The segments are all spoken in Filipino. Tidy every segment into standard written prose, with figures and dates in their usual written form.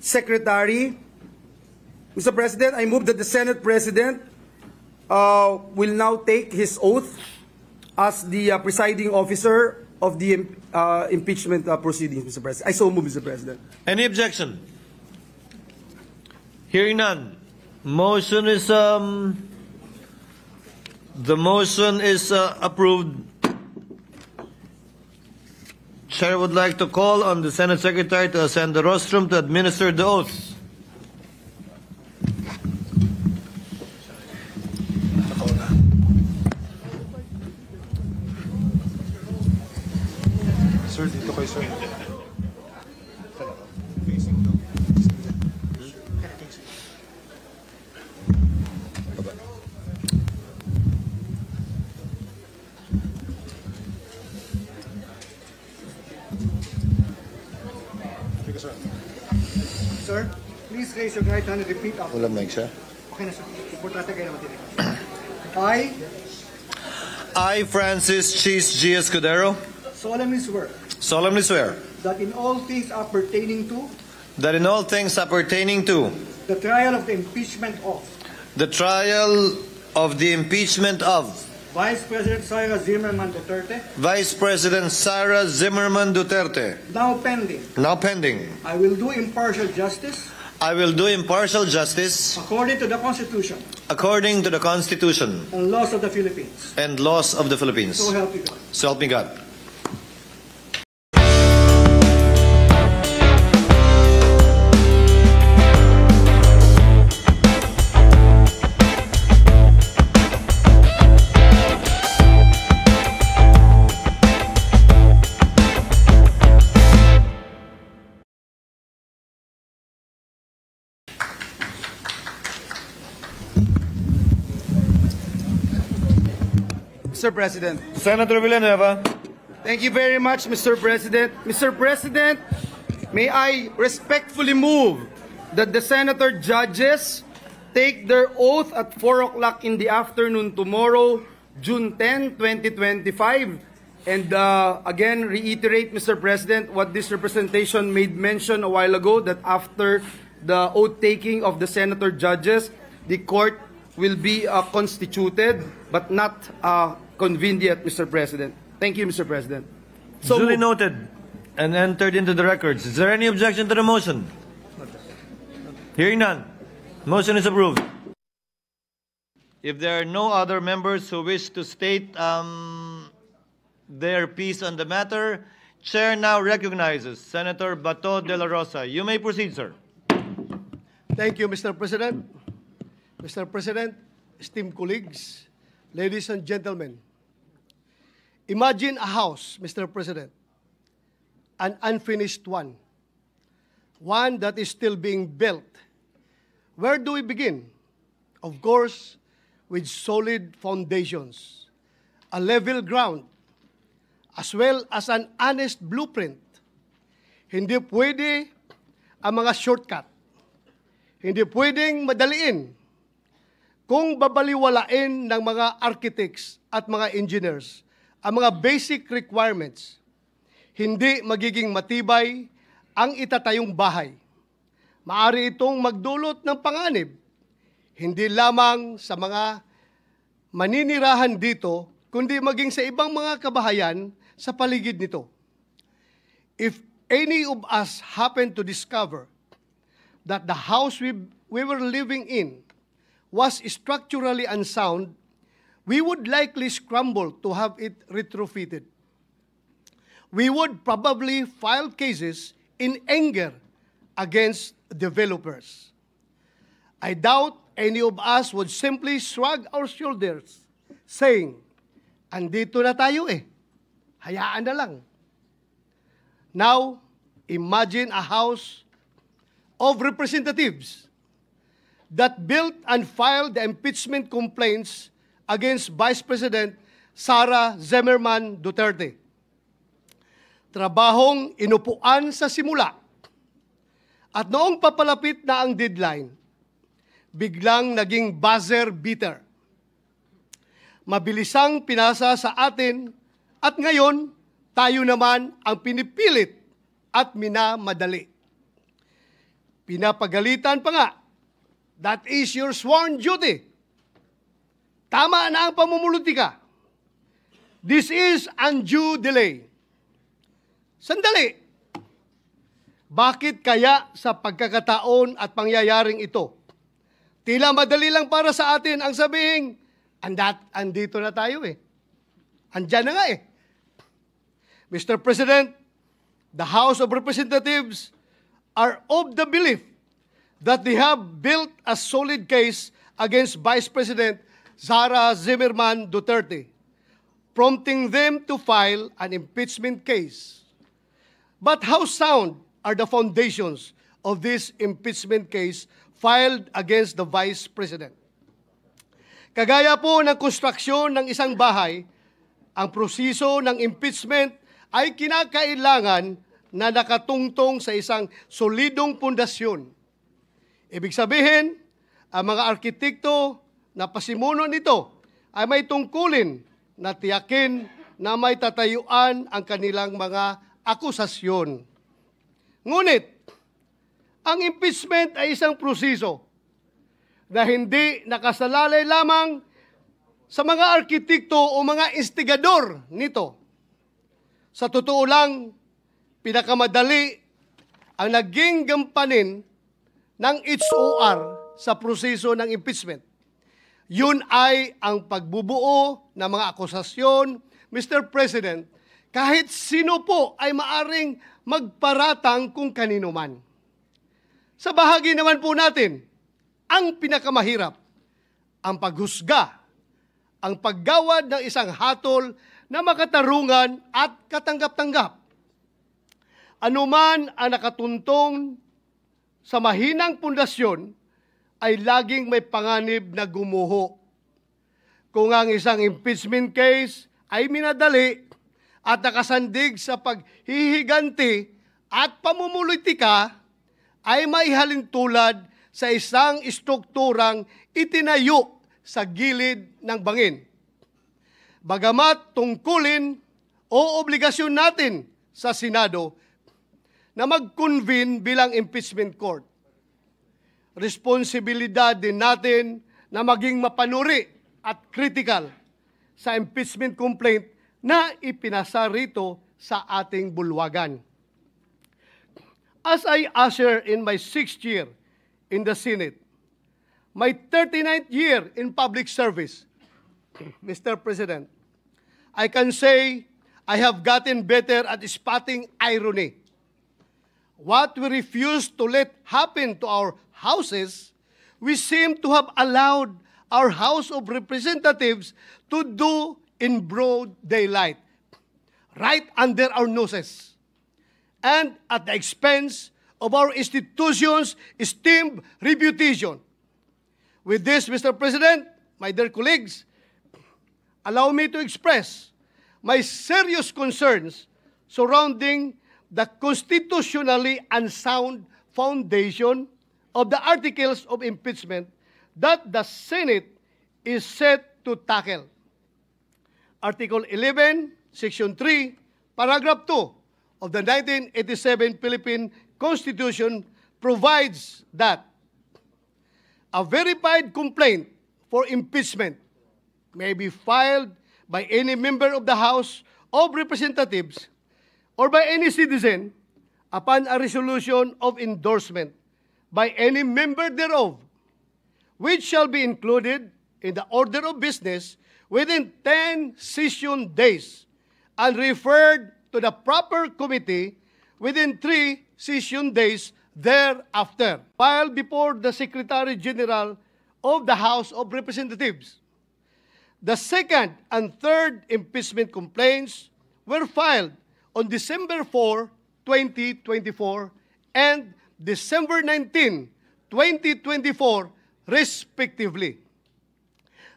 Secretary. Mr. President, I move that the Senate President will now take his oath as the presiding officer of the impeachment proceedings, Mr. President. I so move, Mr. President. Any objection? Hearing none. Motion is the motion is approved. Chair would like to call on the Senate Secretary to ascend the rostrum to administer the oath. Sir, dito kayo, sir. Sir, please raise your right hand and repeat after. Walang mic, sir. Okay na, sir. Importante kayo naman din. I, Francis Cheese G. Escudero, solemnly swear solemnly swear that in all things appertaining to that in all things appertaining to the trial of the impeachment of the trial of the impeachment of Vice President Sara Zimmerman Duterte, Vice President Sara Zimmerman Duterte, now pending, I will do impartial justice according to the Constitution according to the Constitution and laws of the Philippines. and laws of the Philippines. So help you God. So help me God. Mr. President. Senator Villanueva. Thank you very much, Mr. President. Mr. President, may I respectfully move that the senator judges take their oath at 4 o'clock in the afternoon tomorrow, June 10, 2025. And again, reiterate, Mr. President, what this representation made mention a while ago, that after the oath-taking of the senator judges, the court will be constituted but not convened yet, Mr. President. Thank you, Mr. President. So Duly noted and entered into the records. Is there any objection to the motion? Hearing none. Motion is approved. If there are no other members who wish to state their piece on the matter, Chair now recognizes Senator Bato de la Rosa. You may proceed, sir. Thank you, Mr. President. Mr. President, esteemed colleagues, ladies and gentlemen, imagine a house, Mr. President, an unfinished one that is still being built. Where do we begin? Of course, with solid foundations, a level ground, as well as an honest blueprint. Hindi pwede ang mga shortcut. Hindi pwedeng madaliin kung babaliwalain ng mga architects at mga engineers ang mga basic requirements. Hindi magiging matibay ang itatayong bahay. Maari itong magdulot ng panganib, hindi lamang sa mga maninirahan dito, kundi maging sa ibang mga kabahayan sa paligid nito. If any of us happen to discover that the house we were living in was structurally unsound, we would likely scramble to have it retrofitted. We would probably file cases in anger against developers. I doubt any of us would simply shrug our shoulders, saying, andito na tayo hayaan na lang. Now, imagine a house of representatives that built and filed the impeachment complaints against Vice President Sara Zimmerman Duterte. Trabahong inupuan sa simula. At noong papalapit na ang deadline, biglang naging buzzer beater. Mabilisang pinasa sa atin at ngayon tayo naman ang pinipilit at minamadali. Pinapagalitan pa nga. That is your sworn duty. Tama na ang pamumulutika. This is undue delay. Sandali. Bakit kaya sa pagkakataon at pangyayaring ito, tila madali lang para sa atin ang sabihin, andito na tayo eh. Andyan na nga eh. Mr. President, the House of Representatives are of the belief that they have built a solid case against Vice President Sara Zimmerman Duterte, prompting them to file an impeachment case. But how sound are the foundations of this impeachment case filed against the Vice President? Kagaya po ng konstruksyon ng isang bahay, ang proseso ng impeachment ay kinakailangan na nakatungtong sa isang solidong pundasyon. Ibig sabihin, ang mga arkitekto na pasimuno nito ay may tungkulin na tiyakin na may tatayuan ang kanilang mga akusasyon. Ngunit, ang impeachment ay isang proseso na hindi nakasalalay lamang sa mga arkitekto o mga instigador nito. Sa totoo lang, pinakamadali ang naging gampanin ng HOR sa proseso ng impeachment. Yun ay ang pagbubuo ng mga akusasyon, Mr. President, kahit sino po ay maaring magparatang kung kanino man. Sa bahagi naman po natin, ang pinakamahirap, ang paghusga, ang paggawad ng isang hatol na makatarungan at katanggap-tanggap. Anuman ang nakatuntong sa mahinang pundasyon ay laging may panganib na gumuho. Kung ang isang impeachment case ay minadali at nakasandig sa paghihiganti at pamumulitika, ay may halintulad sa isang strukturang itinayo sa gilid ng bangin. Bagamat tungkulin o obligasyon natin sa Senado na mag-convene bilang impeachment court, responsibilidad din natin na maging mapanuri at critical sa impeachment complaint na ipinasa rito sa ating bulwagan. As I usher in my 6th year in the Senate, my 39th year in public service, Mr. President, I can say I have gotten better at spotting irony. What we refuse to let happen to our houses, we seem to have allowed our House of Representatives to do in broad daylight, right under our noses, and at the expense of our institution's esteemed reputation. With this, Mr. President, my dear colleagues, allow me to express my serious concerns surrounding the constitutionally unsound foundation of the articles of impeachment that the Senate is set to tackle. Article 11, Section 3, Paragraph 2 of the 1987 Philippine Constitution provides that a verified complaint for impeachment may be filed by any member of the House of Representatives or by any citizen upon a resolution of endorsement by any member thereof, which shall be included in the order of business within 10 session days and referred to the proper committee within 3 session days thereafter, filed before the Secretary General of the House of Representatives. The second and third impeachment complaints were filed on December 4, 2024 and December 19, 2024, respectively.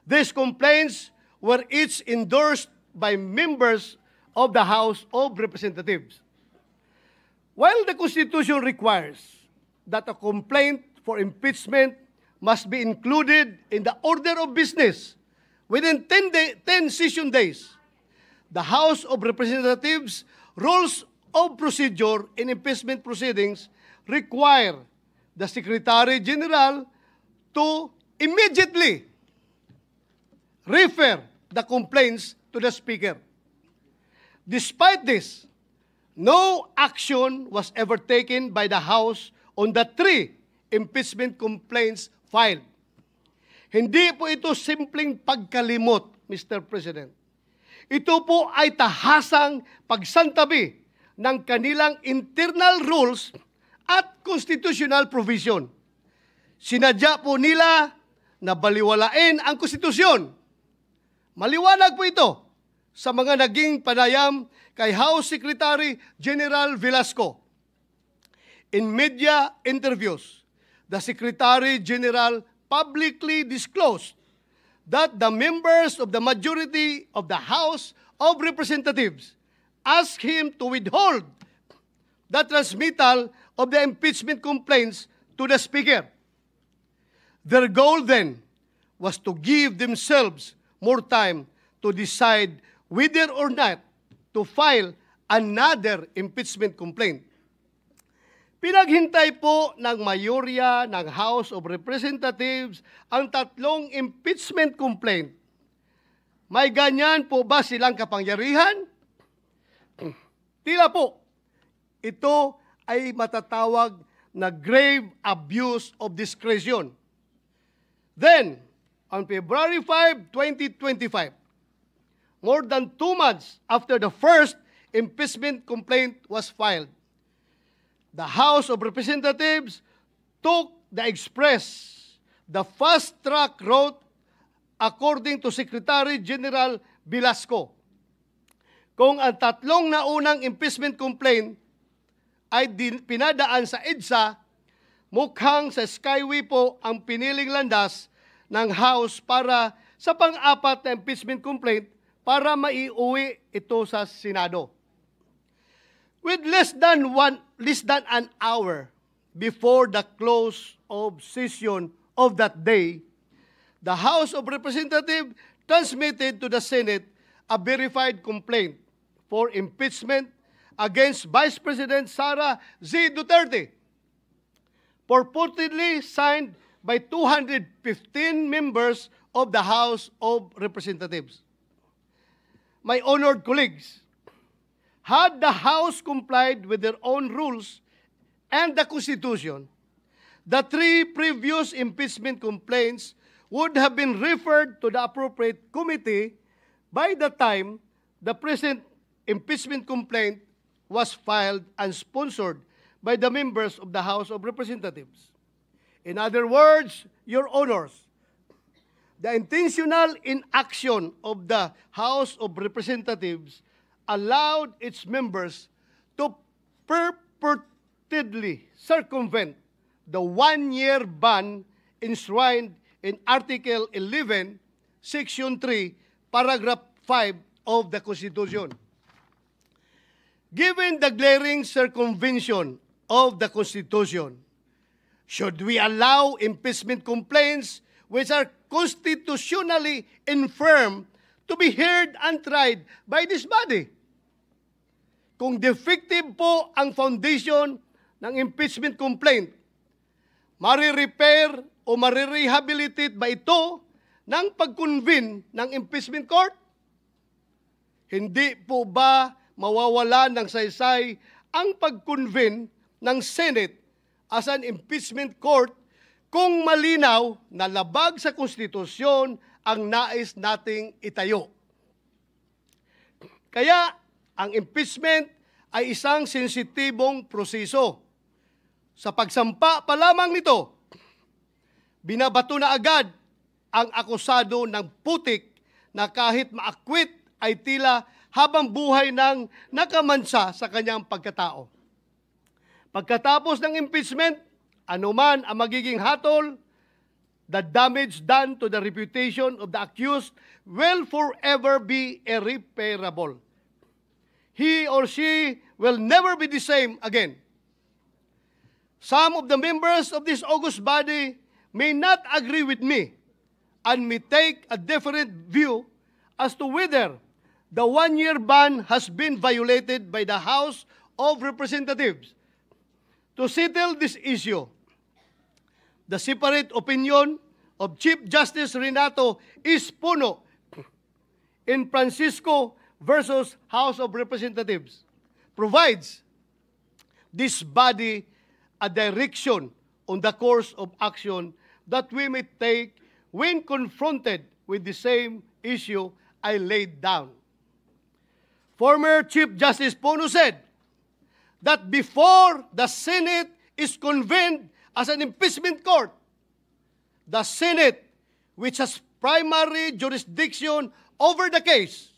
These complaints were each endorsed by members of the House of Representatives. While the Constitution requires that a complaint for impeachment must be included in the order of business within 10 session days, the House of Representatives Rules of Procedure in Impeachment Proceedings require the Secretary General to immediately refer the complaints to the Speaker. Despite this, no action was ever taken by the House on the 3 impeachment complaints filed. Hindi po ito simpleng pagkalimot, Mr. President. Ito po ay tahasang pagsantabi ng kanilang internal rules at constitutional provision. Sinadya po nila na baliwalain ang konstitusyon. Maliwanag po ito sa mga naging panayam kay House Secretary General Velasco. In media interviews, the Secretary General publicly disclosed that the members of the majority of the House of Representatives asked him to withhold the transmittal of the impeachment complaints to the Speaker. Their goal then was to give themselves more time to decide whether or not to file another impeachment complaint. Pinaghintay po ng mayorya ng House of Representatives ang 3 impeachment complaint. May ganyan po ba silang kapangyarihan? Tila po, ito ay matatawag na grave abuse of discretion. Then, on February 5, 2025, more than 2 months after the first impeachment complaint was filed, the House of Representatives took the fast-track route according to Secretary General Velasco. Kung ang 3 naunang impeachment complaint ay pinadaan sa EDSA, mukhang sa Skyway po ang piniling landas ng House para sa pang-4 na impeachment complaint para maiuwi ito sa Senado. With less than an hour before the close of session of that day, the House of Representatives transmitted to the Senate a verified complaint for impeachment against Vice President Sara Z. Duterte, purportedly signed by 215 members of the House of Representatives. My honored colleagues, had the House complied with their own rules and the Constitution, the 3 previous impeachment complaints would have been referred to the appropriate committee by the time the present impeachment complaint was filed and sponsored by the members of the House of Representatives. In other words, Your Honors, the intentional inaction of the House of Representatives allowed its members to purportedly circumvent the 1-year ban enshrined in Article 11, Section 3, Paragraph 5 of the Constitution. Given the glaring circumvention of the Constitution, should we allow impeachment complaints which are constitutionally infirm to be heard and tried by this body? Kung defective po ang foundation ng impeachment complaint, marirepair o marirehabilitate ba ito ng pag-convene ng impeachment court? Hindi po ba mawawala ng saysay ang pag-convene ng Senate as an impeachment court kung malinaw na labag sa konstitusyon ang nais nating itayo? Kaya, ang impeachment ay isang sensitibong proseso. Sa pagsampa pa lamang nito, binabato na agad ang akusado ng putik na kahit maakwit ay tila habang buhay ng nakamansa sa kanyang pagkatao. Pagkatapos ng impeachment, anuman ang magiging hatol, the damage done to the reputation of the accused will forever be irreparable. He or she will never be the same again. Some of the members of this august body may not agree with me and may take a different view as to whether the 1-year ban has been violated by the House of Representatives. To settle this issue, the separate opinion of Chief Justice Renato Espono in Francisco versus House of Representatives provides this body a direction on the course of action that we may take when confronted with the same issue I laid down. Former Chief Justice Pono said that before the Senate is convened as an impeachment court, the Senate, which has primary jurisdiction over the case,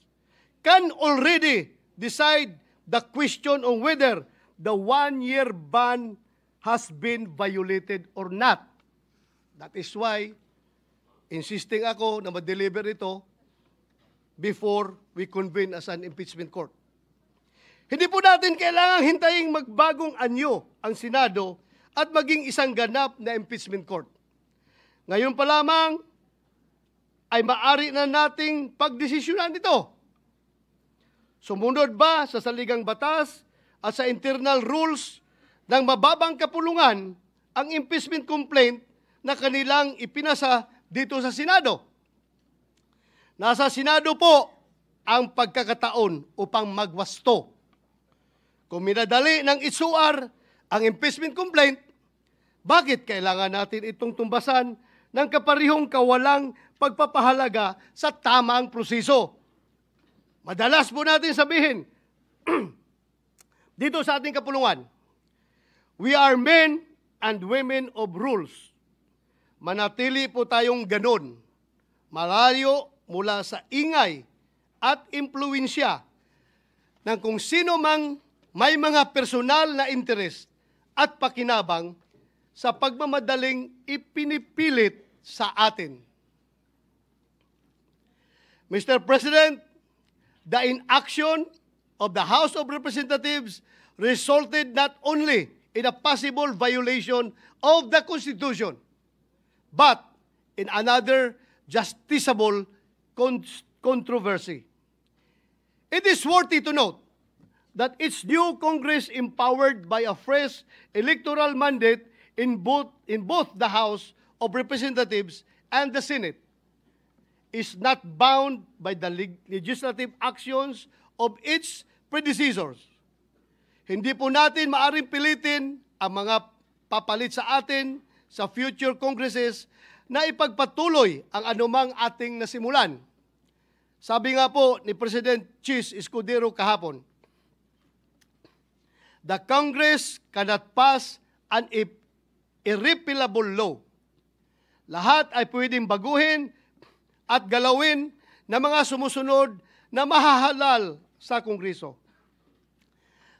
can already decide the question on whether the one-year ban has been violated or not. That is why, insisting ako na ma-deliver ito before we convene as an impeachment court. Hindi po natin kailangang hintayin magbagong anyo ang Senado at maging isang ganap na impeachment court. Ngayon pa lamang ay maaari na nating pagdesisyonan ito. Sumunod ba sa saligang batas at sa internal rules ng mababang kapulungan ang impeachment complaint na kanilang ipinasa dito sa Senado? Nasa Senado po ang pagkakataon upang magwasto. Kung minadali ng isuar ang impeachment complaint, bakit kailangan natin itong tumbasan ng kaparihong kawalang pagpapahalaga sa tamang proseso? Madalas po natin sabihin, dito sa ating kapulungan, we are men and women of rules. Manatili po tayong ganon, malayo mula sa ingay at impluensya ng kung sino mang may mga personal na interest at pakinabang sa pagmamadaling ipinipilit sa atin. Mr. President, the inaction of the House of Representatives resulted not only in a possible violation of the Constitution, but in another justiciable controversy. It is worthy to note that its new Congress, empowered by a fresh electoral mandate in both the House of Representatives and the Senate, is not bound by the legislative actions of its predecessors. Hindi po natin maaring pilitin ang mga papalit sa atin sa future Congresses na ipagpatuloy ang anumang ating nasimulan. Sabi nga po ni President Chis Escudero kahapon, the Congress cannot pass an irrepealable law. Lahat ay pwedeng baguhin at galawin ng mga sumusunod na mahahalal sa Kongreso.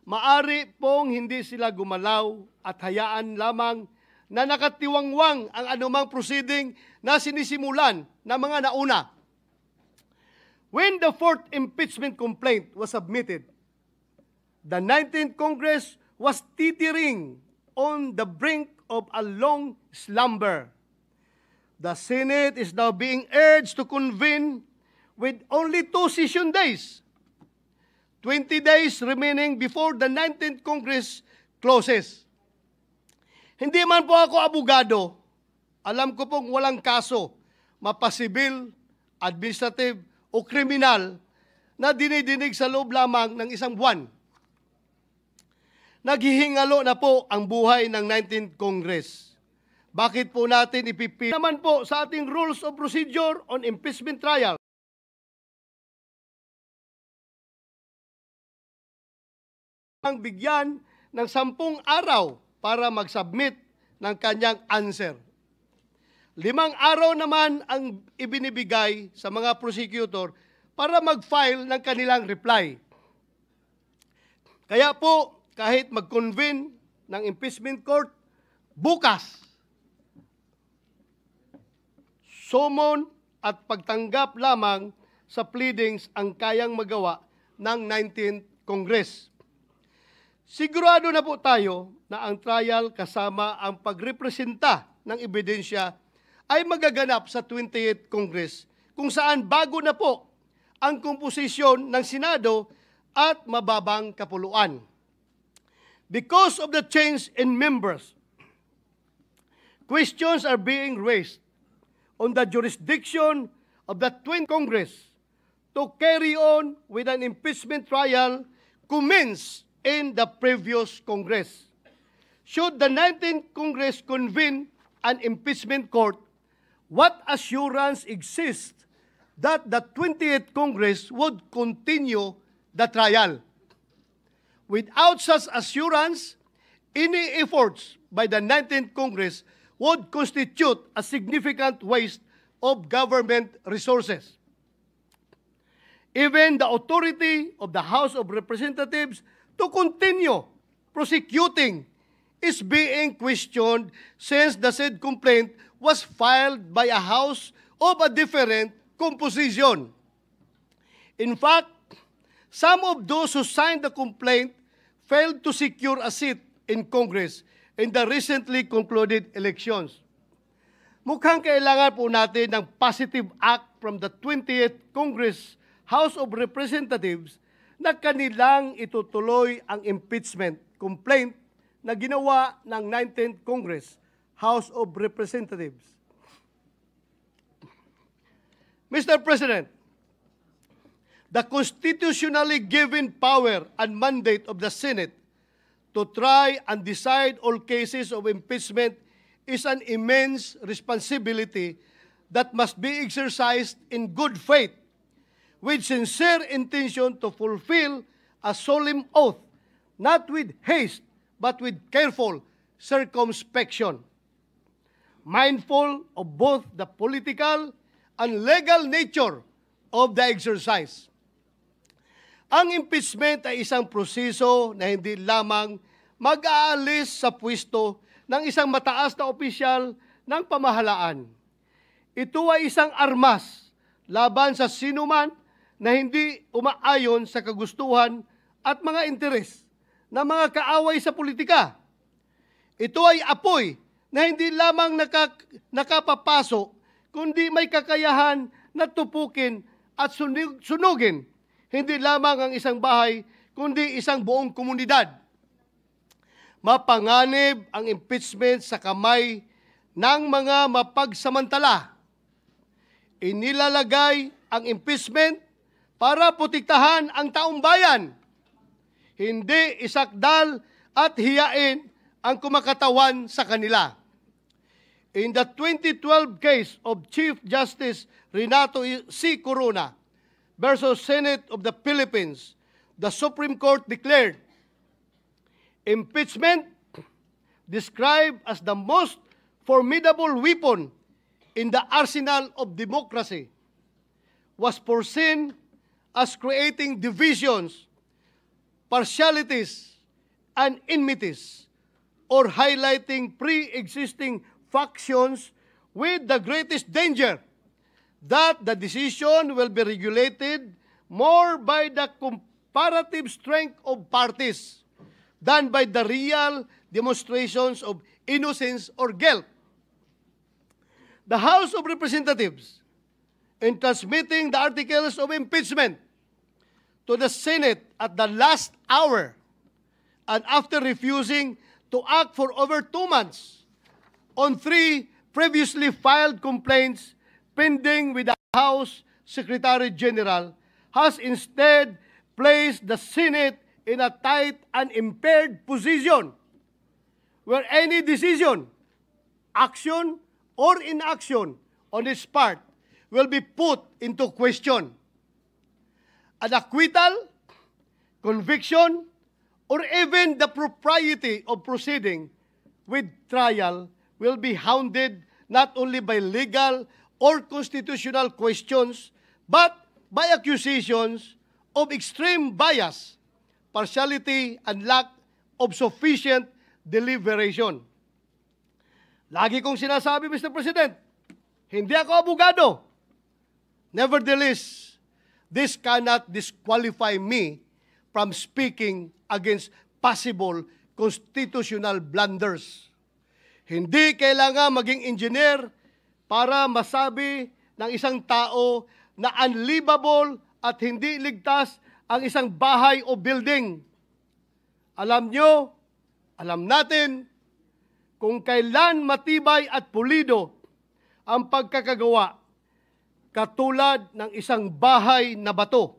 Maari pong hindi sila gumalaw at hayaan lamang na nakatiwangwang ang anumang proceeding na sinisimulan ng mga nauna. When the fourth impeachment complaint was submitted, the 19th Congress was teetering on the brink of a long slumber. The Senate is now being urged to convene with only 2 session days, 20 days remaining before the 19th Congress closes. Hindi man po ako abogado, alam ko pong walang kaso, mapasibil, administrative o kriminal na dinidinig sa loob lamang ng isang buwan. Naghihingalo na po ang buhay ng 19th Congress. Bakit po natin ipipili? Naman po sa ating Rules of Procedure on Impeachment Trial, ang bigyan ng 10 araw para mag-submit ng kanyang answer. 5 araw naman ang ibinibigay sa mga prosecutor para mag-file ng kanilang reply. Kaya po, kahit mag-convene ng impeachment court, bukas, summon at pagtanggap lamang sa pleadings ang kayang magawa ng 19th Congress. Sigurado na po tayo na ang trial kasama ang pagrepresenta ng ebidensya ay magaganap sa 28th Congress, kung saan bago na po ang komposisyon ng Senado at mababang kapuluan. Because of the change in members, questions are being raised on the jurisdiction of the 20th Congress to carry on with an impeachment trial commenced in the previous Congress. Should the 19th Congress convene an impeachment court, what assurance exists that the 20th Congress would continue the trial? Without such assurance, any efforts by the 19th Congress would constitute a significant waste of government resources. Even the authority of the House of Representatives to continue prosecuting is being questioned since the said complaint was filed by a House of a different composition. In fact, some of those who signed the complaint failed to secure a seat in Congress in the recently concluded elections. Mukhang kailangan po natin ng positive act from the 20th Congress House of Representatives na kanilang itutuloy ang impeachment complaint na ginawa ng 19th Congress House of Representatives. Mr. President, the constitutionally given power and mandate of the Senate to try and decide all cases of impeachment is an immense responsibility that must be exercised in good faith, with sincere intention to fulfill a solemn oath, not with haste, but with careful circumspection, mindful of both the political and legal nature of the exercise. Ang impeachment ay isang proseso na hindi lamang mag-aalis sa pwesto ng isang mataas na opisyal ng pamahalaan. Ito ay isang armas laban sa sinuman na hindi umaayon sa kagustuhan at mga interes ng mga kaaway sa politika. Ito ay apoy na hindi lamang nakapapasok, kundi may kakayahan na tupukin at sunugin hindi lamang ang isang bahay, kundi isang buong komunidad. Mapanganib ang impeachment sa kamay ng mga mapagsamantala. Inilalagay ang impeachment para protektahan ang taong bayan, hindi isakdal at hiyain ang kumakatawan sa kanila. In the 2012 case of Chief Justice Renato C. Corona versus Senate of the Philippines, the Supreme Court declared impeachment, described as the most formidable weapon in the arsenal of democracy, was foreseen as creating divisions, partialities, and enmities, or highlighting pre-existing factions, with the greatest danger that the decision will be regulated more by the comparative strength of parties than by the real demonstrations of innocence or guilt. The House of Representatives, in transmitting the articles of impeachment to the Senate at the last hour and after refusing to act for over 2 months on 3 previously filed complaints pending with the House Secretary General, has instead placed the Senate in a tight and impaired position where any decision, action, or inaction on its part will be put into question. An acquittal, conviction, or even the propriety of proceeding with trial will be hounded not only by legal or constitutional questions, but by accusations of extreme bias, partiality, and lack of sufficient deliberation. Lagi kong sinasabi, Mr. President, hindi ako abogado. Nevertheless, this cannot disqualify me from speaking against possible constitutional blunders. Hindi kailangan maging engineer para masabi ng isang tao na unlivable at hindi ligtas ang isang bahay o building. Alam nyo, alam natin, kung kailan matibay at pulido ang pagkakagawa katulad ng isang bahay na bato.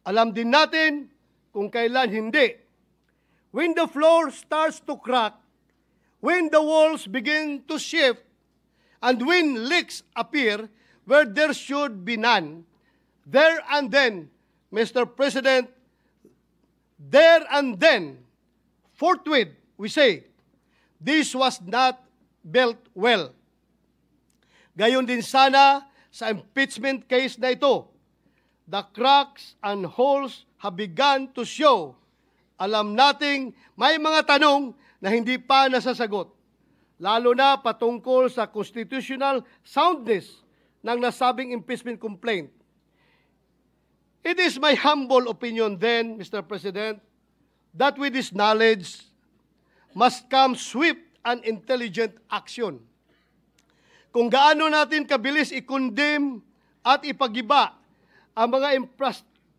Alam din natin kung kailan hindi. When the floor starts to crack, when the walls begin to shift, and when leaks appear where there should be none, there and then, Mr. President, there and then, forthwith, we say, this was not built well. Gayon din sana sa impeachment case na ito. The cracks and holes have begun to show. Alam nating may mga tanong na hindi pa nasasagot, lalo na patungkol sa constitutional soundness ng nasabing impeachment complaint. It is my humble opinion then, Mr. President, that with this knowledge must come swift and intelligent action. Kung gaano natin kabilis i-condemn at ipagiba ang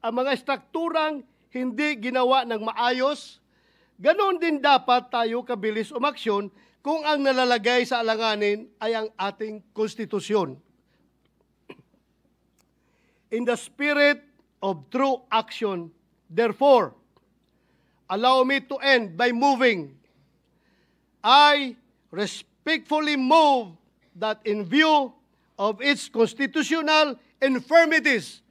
mga strukturang hindi ginawa ng maayos, ganoon din dapat tayo kabilis umaksyon kung ang nalalagay sa alanganin ay ang ating konstitusyon. In the spirit of true action, therefore, allow me to end by moving. I respectfully move that in view of its constitutional infirmities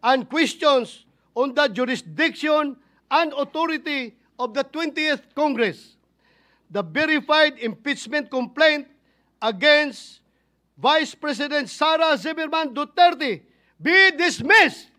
and questions on the jurisdiction and authority of the 20th Congress, the verified impeachment complaint against Vice President Sara Zimmerman Duterte be dismissed.